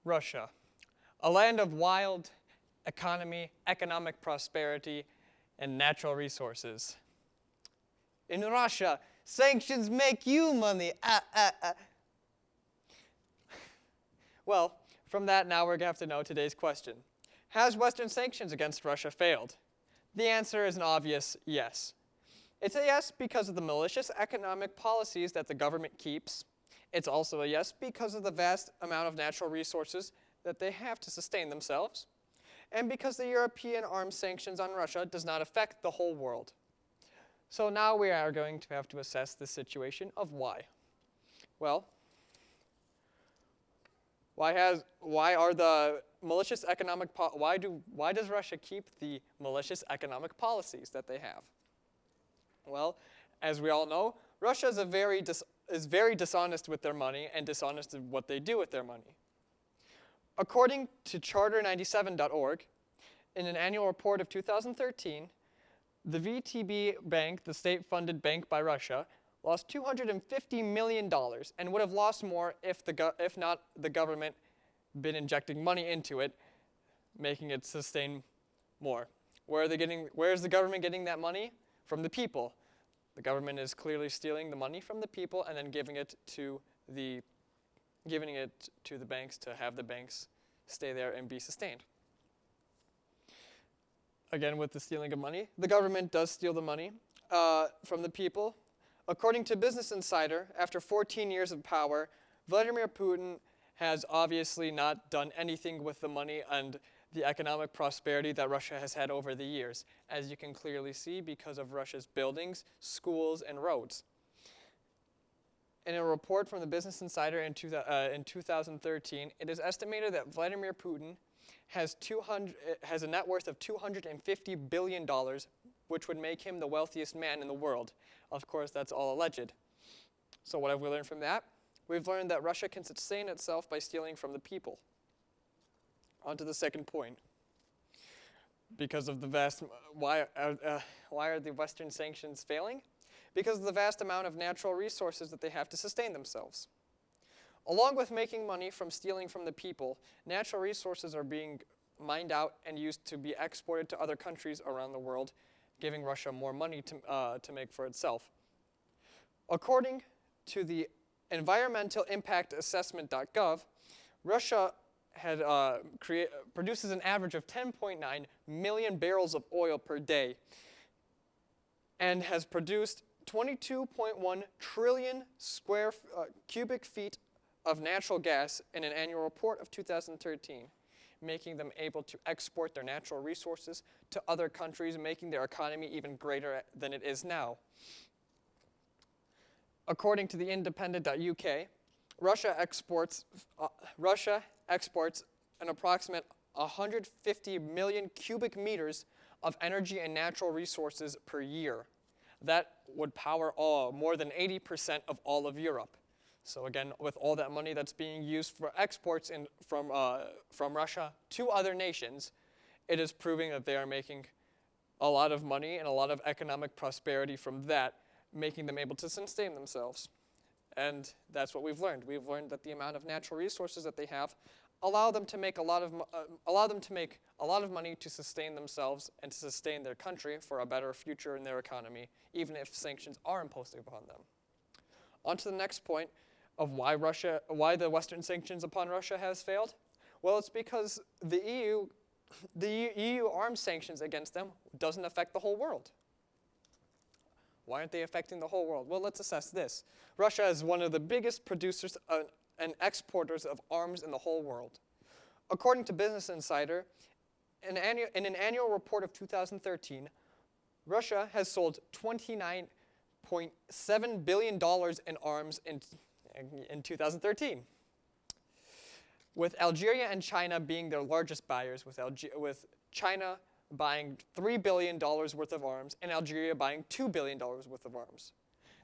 Russia, a land of wild economy, economic prosperity, and natural resources. In Russia, sanctions make you money. Well, from that, now we're going to have to know today's question. Has Western sanctions against Russia failed? The answer is an obvious yes. It's a yes because of the malicious economic policies that the government keeps. It's also a yes because of the vast amount of natural resources that they have to sustain themselves, and because the European arms sanctions on Russia does not affect the whole world. So now we are going to have to assess the situation of why. Well, why does Russia keep the malicious economic policies that they have? Well, as we all know, Russia is very dishonest with their money and dishonest in what they do with their money. According to charter97.org, in an annual report of 2013, the VTB Bank, the state-funded bank by Russia, lost $250 million and would have lost more if not the government been injecting money into it, making it sustain more. Where is the government getting that money? From the people. The government is clearly stealing the money from the people and then giving it to the banks to have the banks stay there and be sustained. Again, with the stealing of money, the government does steal the money from the people. According to Business Insider, after 14 years of power, Vladimir Putin has obviously not done anything with the money and the economic prosperity that Russia has had over the years, as you can clearly see because of Russia's buildings, schools, and roads. In a report from the Business Insider in 2013, it is estimated that Vladimir Putin has a net worth of $250 billion, which would make him the wealthiest man in the world. Of course, that's all alleged. So what have we learned from that? We've learned that Russia can sustain itself by stealing from the people. On to the second point. Because of the why are the Western sanctions failing? Because of the vast amount of natural resources that they have to sustain themselves. Along with making money from stealing from the people, natural resources are being mined out and used to be exported to other countries around the world, giving Russia more money to make for itself. According to the environmental impact assessment.gov, Russia produces an average of 10.9 million barrels of oil per day and has produced 22.1 trillion cubic feet of natural gas in an annual report of 2013, making them able to export their natural resources to other countries, making their economy even greater than it is now. According to the independent.uk, Russia exports an approximate 150 million cubic meters of energy and natural resources per year. That would power more than 80% of all of Europe. So again, with all that money that's being used for exports from Russia to other nations, it is proving that they are making a lot of money and a lot of economic prosperity from that, making them able to sustain themselves. And that's what we've learned. We've learned that the amount of natural resources that they have allow them to make a lot of money to sustain themselves and to sustain their country for a better future in their economy, even if sanctions are imposed upon them. On to the next point of why the Western sanctions upon Russia has failed. Well, it's because the EU arms sanctions against them doesn't affect the whole world. Why aren't they affecting the whole world? Well, let's assess this. Russia is one of the biggest producers and exporters of arms in the whole world. According to Business Insider, in an annual report of 2013, Russia has sold $29.7 billion in arms in 2013, with Algeria and China being their largest buyers, with China buying $3 billion worth of arms and Algeria buying $2 billion worth of arms.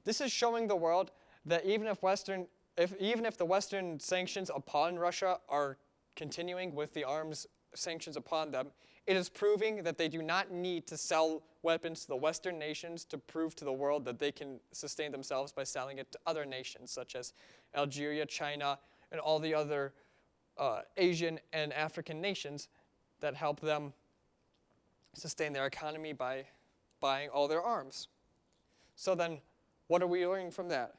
This is showing the world that even if the Western sanctions upon Russia are continuing with the arms sanctions upon them, it is proving that they do not need to sell weapons to the Western nations to prove to the world that they can sustain themselves by selling it to other nations, such as Algeria, China, and all the other Asian and African nations that help them sustain their economy by buying all their arms. So then, what are we learning from that?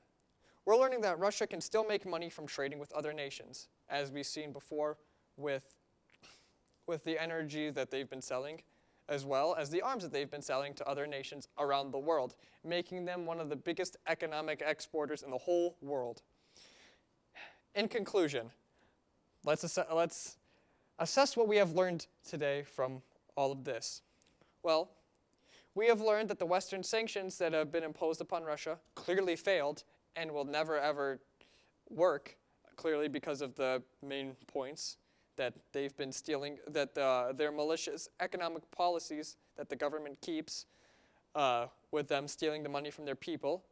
We're learning that Russia can still make money from trading with other nations, as we've seen before with the energy that they've been selling, as well as the arms that they've been selling to other nations around the world, making them one of the biggest economic exporters in the whole world. In conclusion, let's assess what we have learned today from all of this. Well, we have learned that the Western sanctions that have been imposed upon Russia clearly failed and will never ever work, clearly because of the main points that they've been stealing, that their malicious economic policies that the government keeps with them stealing the money from their people.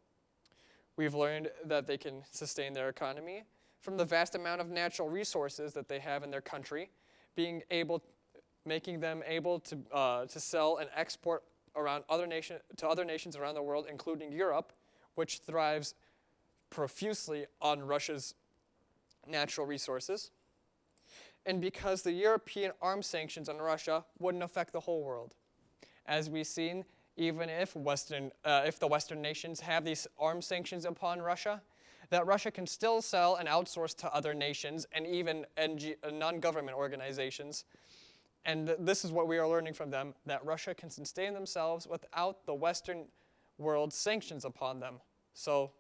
We've learned that they can sustain their economy from the vast amount of natural resources that they have in their country, making them able to sell and export around to other nations around the world, including Europe, which thrives profusely on Russia's natural resources. And because the European arms sanctions on Russia wouldn't affect the whole world. As we've seen, even if the Western nations have these arms sanctions upon Russia, that Russia can still sell and outsource to other nations and even non-government organizations. And this is what we are learning from them, that Russia can sustain themselves without the Western world sanctions upon them. So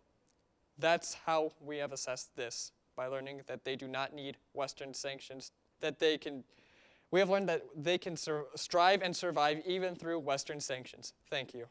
that's how we have assessed this, by learning that they do not need Western sanctions, we have learned that they can strive and survive even through Western sanctions. Thank you.